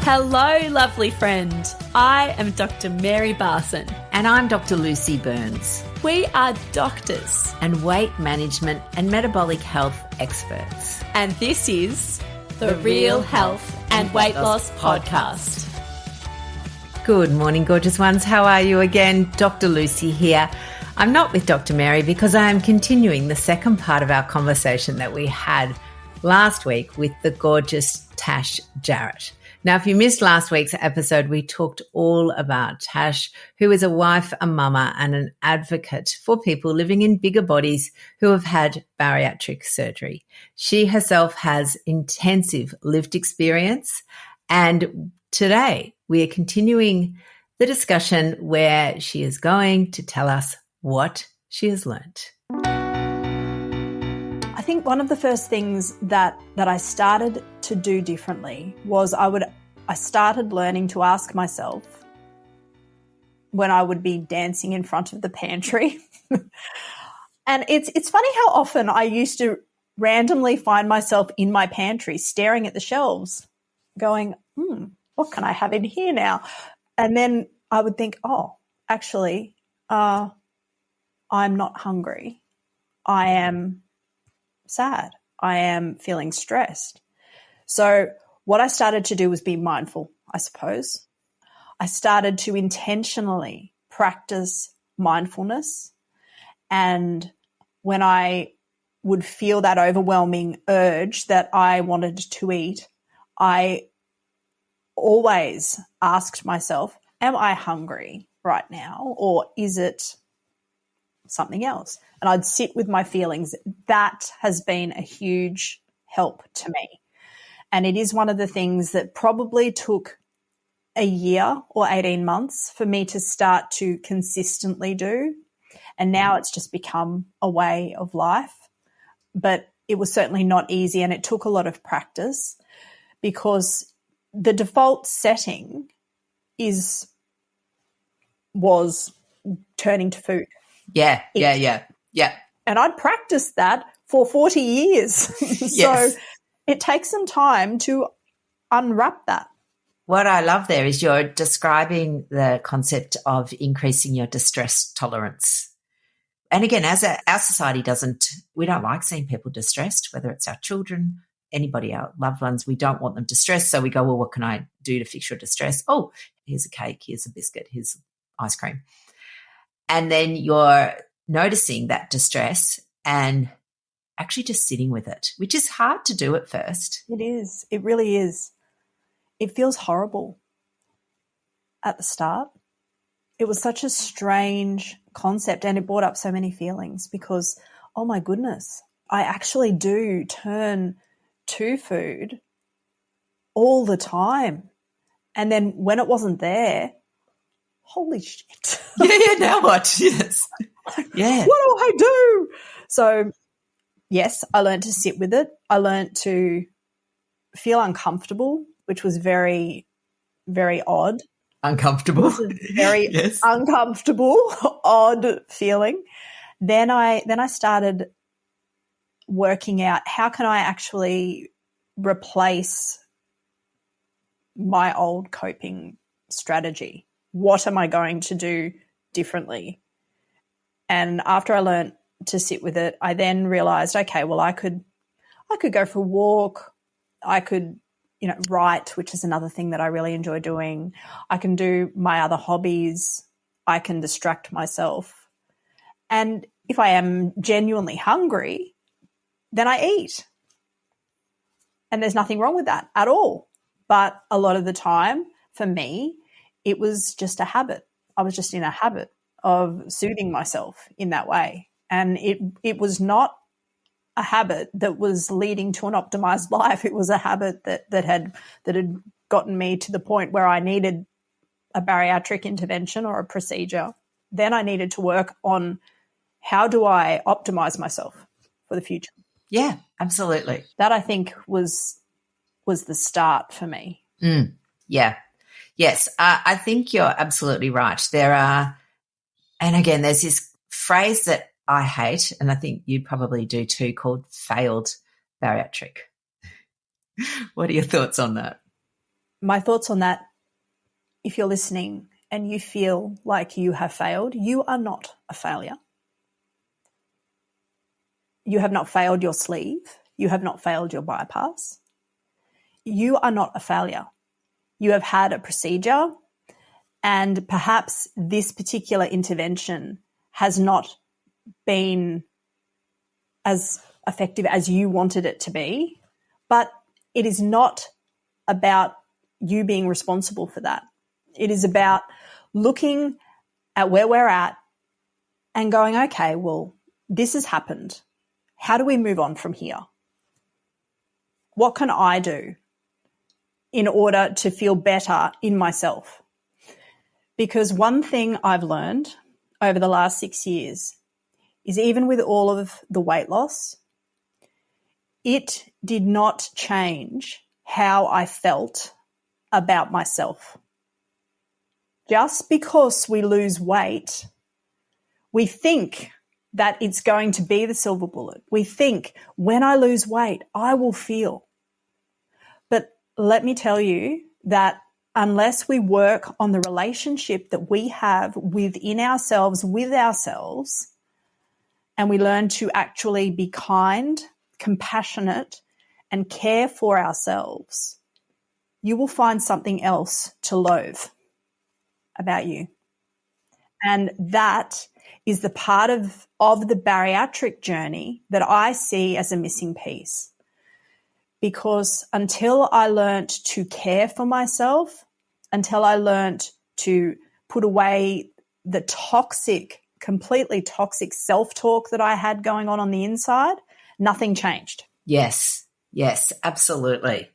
Hello, lovely friend. I am Dr. Mary Barson. And I'm Dr. Lucy Burns. We are doctors and weight management and metabolic health experts. and this is the Real Health and Weight Loss Podcast. Good morning, gorgeous ones. How are you again? Dr. Lucy here. I'm not with Dr. Mary because I am continuing the second part of our conversation that we had last week with the gorgeous Tash Jarrett. Now, if you missed last week's episode, we talked all about Tash, who is a wife, a mama, and an advocate for people living in bigger bodies who have had bariatric surgery. She herself has intensive lived experience, and today we are continuing the discussion where she is going to tell us what she has learnt. I think one of the first things that I started to do differently was I started learning to ask myself when I would be dancing in front of the pantry. And it's funny how often I used to randomly find myself in my pantry staring at the shelves going, what can I have in here now? And then I would think, oh, actually, I'm not hungry. I am sad. I am feeling stressed. So what I started to do was be mindful, I suppose. I started to intentionally practice mindfulness. And when I would feel that overwhelming urge that I wanted to eat, I always asked myself, am I hungry right now, or is it something else? And I'd sit with my feelings. That has been a huge help to me. And it is one of the things that probably took a year or 18 months for me to start to consistently do. And now it's just become a way of life. But it was certainly not easy, and it took a lot of practice because the default setting was turning to food. Yeah. And I'd practiced that for 40 years. Yes. So it takes some time to unwrap that. What I love there is you're describing the concept of increasing your distress tolerance. And again, as our society we don't like seeing people distressed, whether it's our children, anybody, our loved ones. We don't want them distressed. So we go, well, what can I do to fix your distress? Oh, here's a cake, here's a biscuit, here's ice cream. And then you're noticing that distress and actually just sitting with it, which is hard to do at first. It is. It really is. It feels horrible at the start. It was such a strange concept, and it brought up so many feelings because, oh my goodness, I actually do turn to food all the time. And then when it wasn't there, holy shit. Yeah, now what? Yes. Yeah. What do I do? So, yes, I learned to sit with it. I learned to feel uncomfortable, which was very, very odd. Uncomfortable. Very Yes. uncomfortable, odd feeling. Then I started working out how can I actually replace my old coping strategy. What am I going to do differently? And after I learned to sit with it, I then realized, okay, well, I could go for a walk. I could, write, which is another thing that I really enjoy doing. I can do my other hobbies. I can distract myself. And if I am genuinely hungry, then I eat. And there's nothing wrong with that at all. But a lot of the time, for me, it was just a habit. I was just in a habit of soothing myself in that way. And it was not a habit that was leading to an optimized life. It was a habit that had gotten me to the point where I needed a bariatric intervention or a procedure. Then I needed to work on how do I optimize myself for the future. Yeah, absolutely. That I think was the start for me. Yeah. Yes, I think you're absolutely right. There are, and again, there's this phrase that I hate, and I think you probably do too, called failed bariatric. What are your thoughts on that? my thoughts on that, if you're listening and you feel like you have failed, you are not a failure. You have not failed your sleeve. You have not failed your bypass. You are not a failure. You have had a procedure, and perhaps this particular intervention has not been as effective as you wanted it to be, but it is not about you being responsible for that. It is about looking at where we're at and going, okay, well, this has happened. How do we move on from here? What can I do in order to feel better in myself? Because one thing I've learned over the last 6 years is even with all of the weight loss, it did not change how I felt about myself. Just because we lose weight, we think that it's going to be the silver bullet. We think when I lose weight, I will feel. But let me tell you that unless we work on the relationship that we have within ourselves, with ourselves, and we learn to actually be kind, compassionate, and care for ourselves, you will find something else to loathe about you. And that is the part of the bariatric journey that I see as a missing piece. Because until I learnt to care for myself, until I learnt to put away the toxic, completely toxic self-talk that I had going on the inside, nothing changed. Yes, absolutely.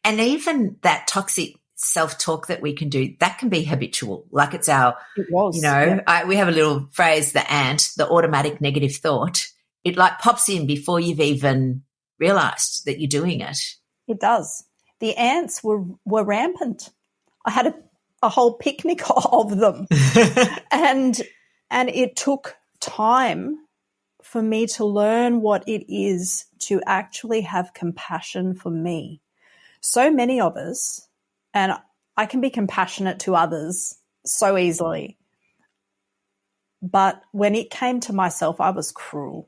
And even that toxic self-talk that we can do, that can be habitual. Like it was. We have a little phrase, the ant, the automatic negative thought. It like pops in before you've even realised that you're doing it. It does. The ants were rampant. I had a whole picnic of them. and it took time for me to learn what it is to actually have compassion for me. So many of us, and I can be compassionate to others so easily, but when it came to myself, I was cruel.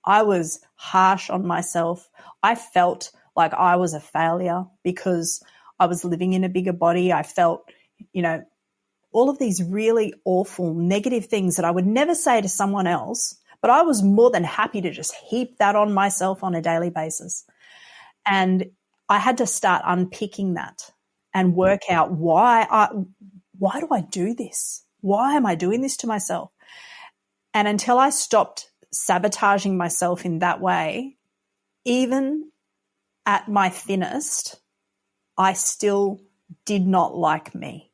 I was harsh on myself. I felt like I was a failure because I was living in a bigger body. I felt, all of these really awful negative things that I would never say to someone else, but I was more than happy to just heap that on myself on a daily basis. And I had to start unpicking that and work out why do I do this? Why am I doing this to myself? And until I stopped sabotaging myself in that way, even at my thinnest, I still did not like me.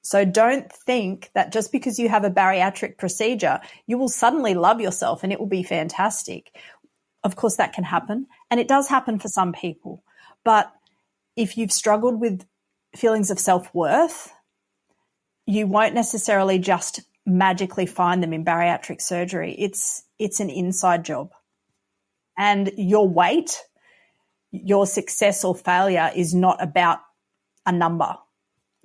So don't think that just because you have a bariatric procedure, you will suddenly love yourself and it will be fantastic. Of course, that can happen, and it does happen for some people. But if you've struggled with feelings of self-worth, you won't necessarily just magically find them in bariatric surgery. It's an inside job. And your weight, your success or failure is not about a number.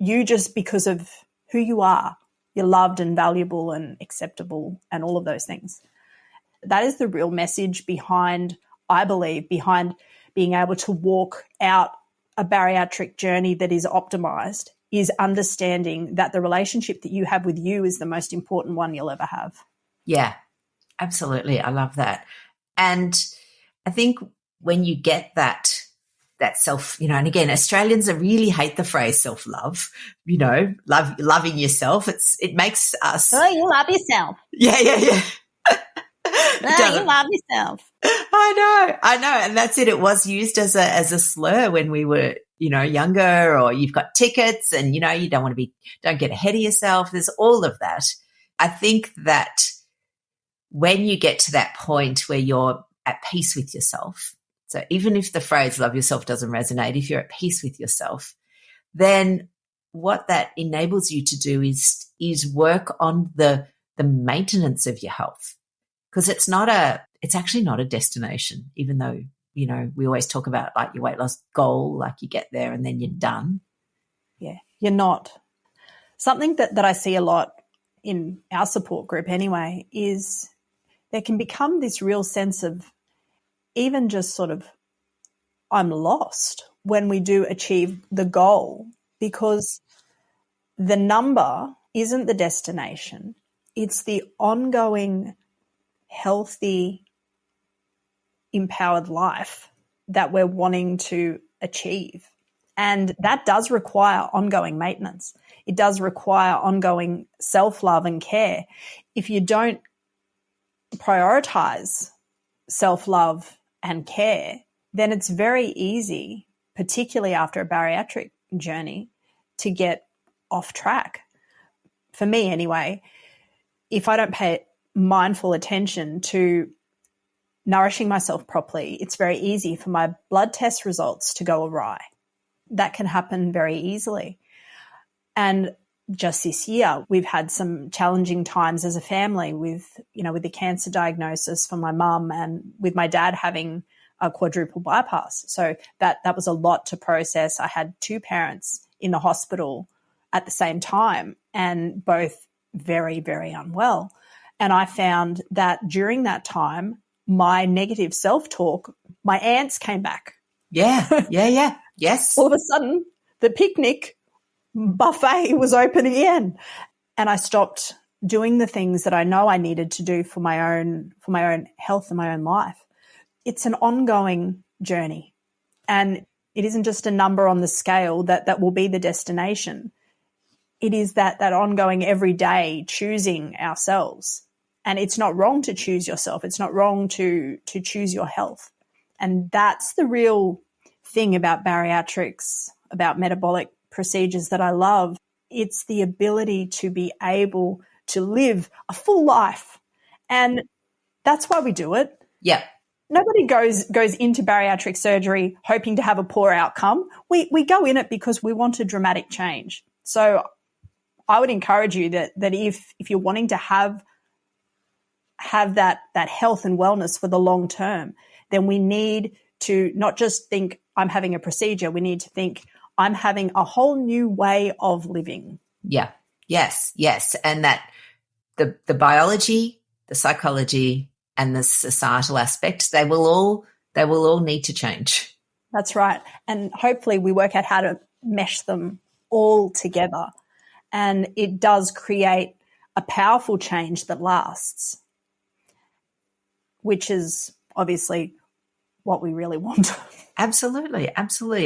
You just, because of who you are, you're loved and valuable and acceptable and all of those things. That is the real message behind, I believe, behind being able to walk out a bariatric journey that is optimized, is understanding that the relationship that you have with you is the most important one you'll ever have. Yeah, absolutely. I love that. And I think when you get that self, and again, Australians really hate the phrase self-love, loving yourself. It makes us. Oh, you love yourself. Yeah. No, you love yourself. I know. And that's it. It was used as a slur when we were, younger, or you've got tickets and, you don't get ahead of yourself. There's all of that. I think that when you get to that point where you're at peace with yourself, so even if the phrase love yourself doesn't resonate, if you're at peace with yourself, then what that enables you to do is work on the maintenance of your health. Because it's actually not a destination, even though we always talk about like your weight loss goal, like you get there and then you're done. Yeah, you're not. Something that I see a lot in our support group anyway is there can become this real sense of even just sort of I'm lost when we do achieve the goal, because the number isn't the destination. It's the ongoing, healthy, empowered life that we're wanting to achieve. And that does require ongoing maintenance. It does require ongoing self-love and care. If you don't prioritize self-love and care, then it's very easy, particularly after a bariatric journey, to get off track. For me anyway, if I don't pay mindful attention to nourishing myself properly, it's very easy for my blood test results to go awry. That can happen very easily. And just this year, we've had some challenging times as a family with the cancer diagnosis for my mum and with my dad having a quadruple bypass. So that was a lot to process. I had two parents in the hospital at the same time and both very, very unwell. And I found that during that time, my negative self-talk, my ants came back. Yeah. Yes. All of a sudden, the picnic buffet was open again. And I stopped doing the things that I know I needed to do for my own health and my own life. It's an ongoing journey. And it isn't just a number on the scale that will be the destination. It is that ongoing everyday choosing ourselves. And it's not wrong to choose yourself. It's not wrong to choose your health. And that's the real thing about bariatrics, about metabolic procedures that I love. It's the ability to be able to live a full life. And that's why we do it. Yeah. Nobody goes into bariatric surgery hoping to have a poor outcome. We go in it because we want a dramatic change. So I would encourage you that if you're wanting to have that health and wellness for the long term, then we need to not just think I'm having a procedure. We need to think I'm having a whole new way of living. Yeah. Yes. And that the biology, the psychology, and the societal aspects, they will all need to change. That's right. And hopefully we work out how to mesh them all together. And it does create a powerful change that lasts, which is obviously what we really want. Absolutely.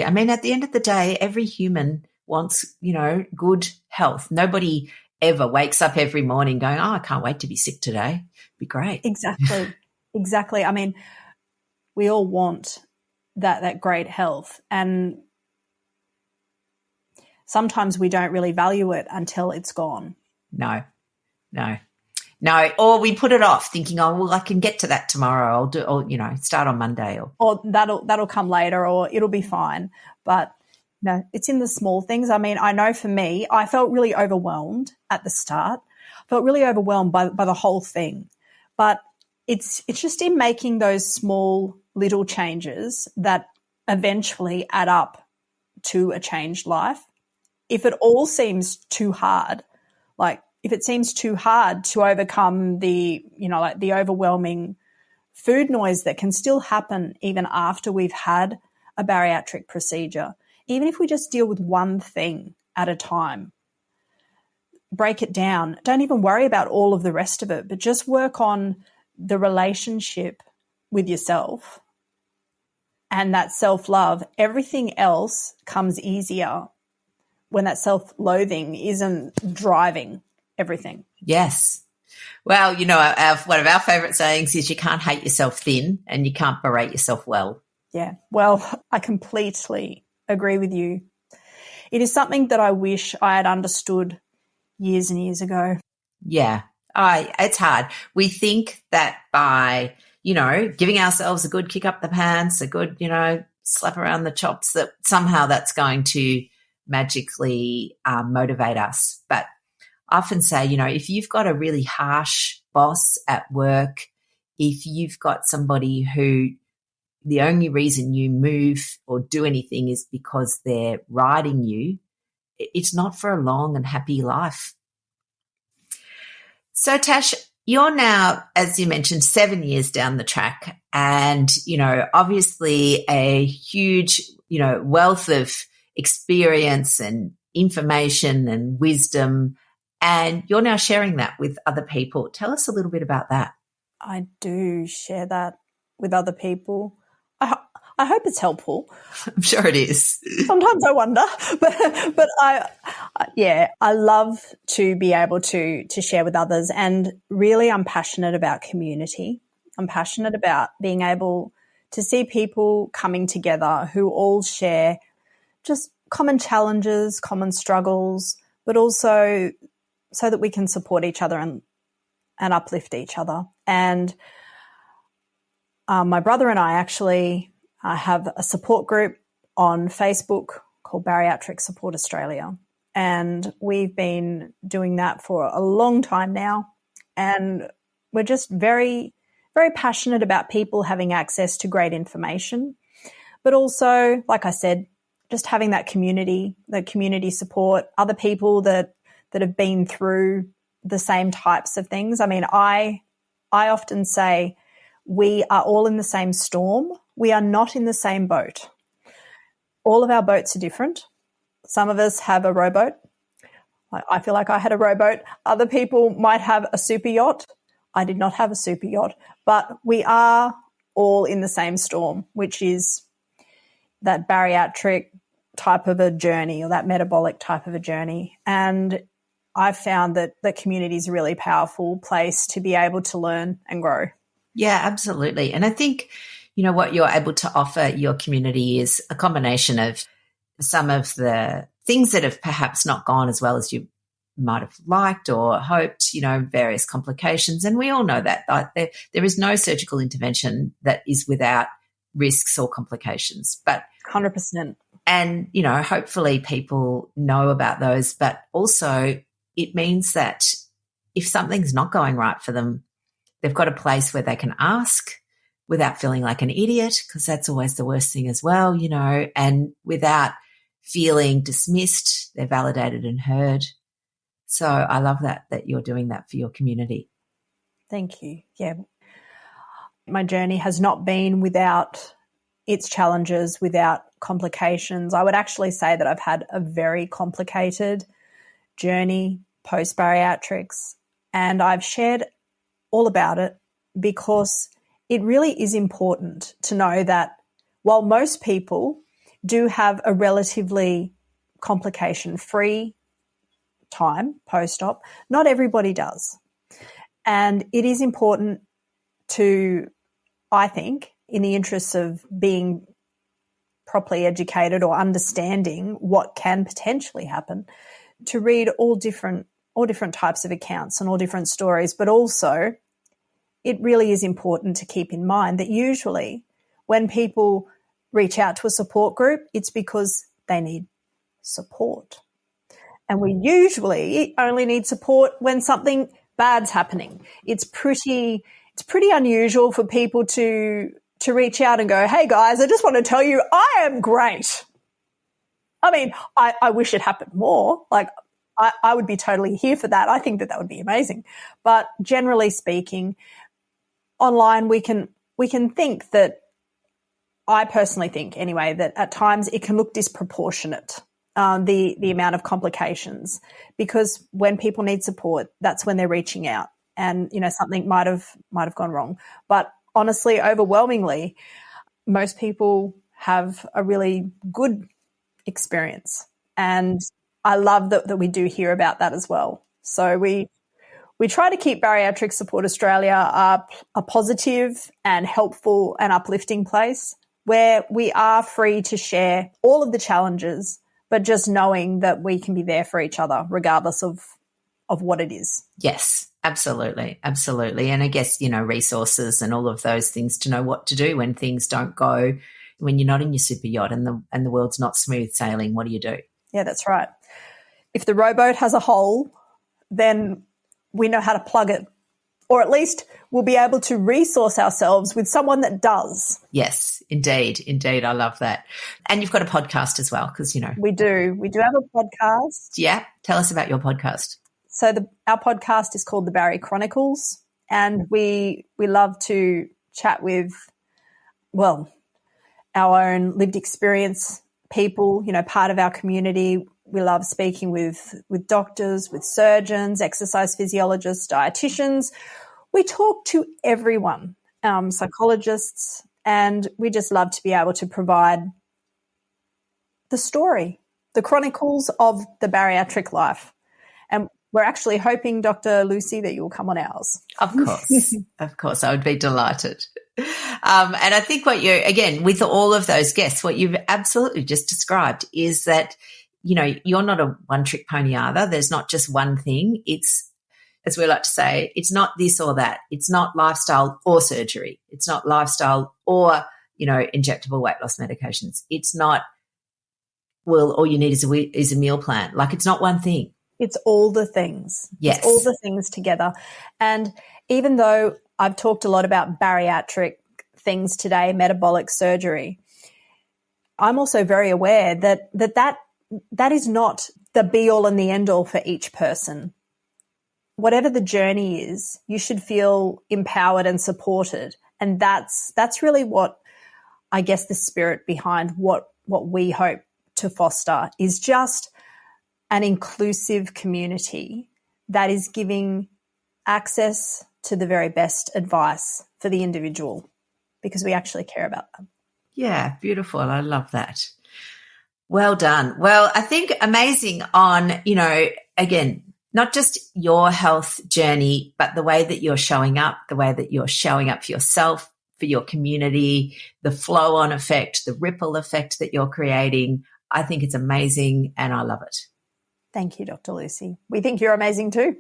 I mean, at the end of the day, every human wants, good health. Nobody ever wakes up every morning going, I can't wait to be sick today. It'd be great. Exactly. I mean, we all want that great health. And sometimes we don't really value it until it's gone. No. Or we put it off thinking, I can get to that tomorrow. Start on Monday. Or that'll come later, or it'll be fine. But no, it's in the small things. I mean, I know for me, I felt really overwhelmed at the start. I felt really overwhelmed by the whole thing. But it's just in making those small little changes that eventually add up to a changed life. If it all seems too hard, if it seems too hard to overcome the overwhelming food noise that can still happen even after we've had a bariatric procedure, even if we just deal with one thing at a time, break it down. Don't even worry about all of the rest of it, but just work on the relationship with yourself and that self-love. Everything else comes easier when that self-loathing isn't driving everything. Yes. Well, one of our favourite sayings is you can't hate yourself thin and you can't berate yourself well. Yeah. Well, I completely agree with you. It is something that I wish I had understood years and years ago. Yeah. It's hard. We think that by, giving ourselves a good kick up the pants, a good, slap around the chops, that somehow that's going to magically motivate us. But I often say, if you've got a really harsh boss at work, if you've got somebody who the only reason you move or do anything is because they're riding you, it's not for a long and happy life. So, Tash, you're now, as you mentioned, 7 years down the track and, obviously a huge, wealth of experience and information and wisdom, and you're now sharing that with other people. Tell us a little bit about that. I do share that with other people. I hope it's helpful. I'm sure it is. Sometimes I wonder, but I love to be able to share with others, and really I'm passionate about community. I'm passionate about being able to see people coming together who all share just common challenges, common struggles, but also so that we can support each other and uplift each other. And my brother and I actually have a support group on Facebook called Bariatric Support Australia. And we've been doing that for a long time now. And we're just very, very passionate about people having access to great information. But also, like I said, just having that community support, other people that have been through the same types of things. I mean, I often say we are all in the same storm. We are not in the same boat. All of our boats are different. Some of us have a rowboat. I feel like I had a rowboat. Other people might have a super yacht. I did not have a super yacht. But we are all in the same storm, which is that bariatric type of a journey, or that metabolic type of a journey. And I've found that the community is a really powerful place to be able to learn and grow. Yeah, absolutely. And I think, what you're able to offer your community is a combination of some of the things that have perhaps not gone as well as you might have liked or hoped, various complications. And we all know that there is no surgical intervention that is without risks or complications. But 100%. And, hopefully people know about those, but also it means that if something's not going right for them, they've got a place where they can ask without feeling like an idiot, because that's always the worst thing as well, and without feeling dismissed, they're validated and heard. So I love that you're doing that for your community. Thank you. Yeah. My journey has not been without its challenges, without complications. I would actually say that I've had a very complicated journey post-bariatrics, and I've shared all about it because it really is important to know that while most people do have a relatively complication-free time post-op, not everybody does. And it is important to, I think, in the interests of being properly educated or understanding what can potentially happen, to read all different types of accounts and all different stories. But also, it really is important to keep in mind that usually when people reach out to a support group, it's because they need support. And we usually only need support when something bad's happening. It's pretty unusual for people to reach out and go, hey guys, I just want to tell you I am great. I mean, I wish it happened more. Like I would be totally here for that. I think that would be amazing. But generally speaking, online we can think that, I personally think anyway, that at times it can look disproportionate, the amount of complications, because when people need support, that's when they're reaching out, and something might have gone wrong. But honestly, overwhelmingly, most people have a really good experience, and I love that we do hear about that as well. So we try to keep Bariatric Support Australia a positive and helpful and uplifting place where we are free to share all of the challenges, but just knowing that we can be there for each other regardless of what it is. Yes, absolutely. Absolutely. And I guess, resources and all of those things to know what to do when things don't go, when you're not in your super yacht and the world's not smooth sailing. What do you do? Yeah, that's right. If the rowboat has a hole, then we know how to plug it. or at least we'll be able to resource ourselves with someone that does. Yes, indeed. Indeed. I love that. And you've got a podcast as well because, We do. We do have a podcast. Yeah. Tell us about your podcast. So our podcast is called The Barry Chronicles, and we love to chat with, well, our own lived experience people, part of our community. We love speaking with doctors, with surgeons, exercise physiologists, dietitians. We talk to everyone, psychologists, and we just love to be able to provide the story, the chronicles of the bariatric life. And we're actually hoping, Dr. Lucy, that you'll come on ours. Of course. Of course. I would be delighted. And I think again, with all of those guests, what you've absolutely just described is that, you're not a one-trick pony either. There's not just one thing. It's, as we like to say, it's not this or that. It's not lifestyle or surgery. It's not lifestyle or, injectable weight loss medications. It's not, well, all you need is a meal plan. Like, it's not one thing. It's all the things. Yes. It's all the things together. And even though I've talked a lot about bariatric things today, metabolic surgery, I'm also very aware that is not the be-all and the end-all for each person. Whatever the journey is, you should feel empowered and supported. And that's really what, I guess, the spirit behind what we hope to foster is just an inclusive community that is giving access to the very best advice for the individual, because we actually care about them. Yeah, beautiful. I love that. Well done. Well, I think amazing on, again, not just your health journey, but the way that you're showing up, the way that you're showing up for yourself, for your community, the flow-on effect, the ripple effect that you're creating. I think it's amazing and I love it. Thank you, Dr. Lucy. We think you're amazing too.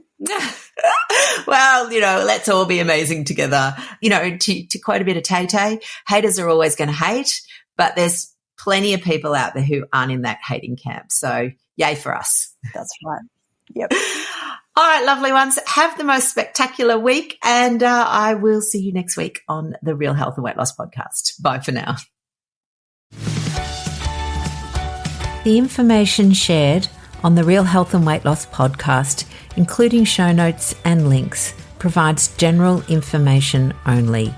Well, let's all be amazing together. To quote a bit of Tay-Tay, haters are always going to hate, but there's plenty of people out there who aren't in that hating camp. So yay for us. That's right. Yep. All right, lovely ones. Have the most spectacular week, and I will see you next week on the Real Health and Weight Loss Podcast. Bye for now. The information shared on the Real Health and Weight Loss Podcast, including show notes and links, provides general information only.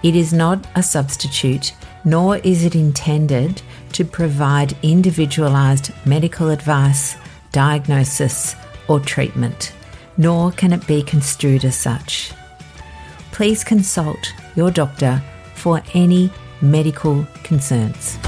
It is not a substitute, nor is it intended to provide individualized medical advice, diagnosis, or treatment, nor can it be construed as such. Please consult your doctor for any medical concerns.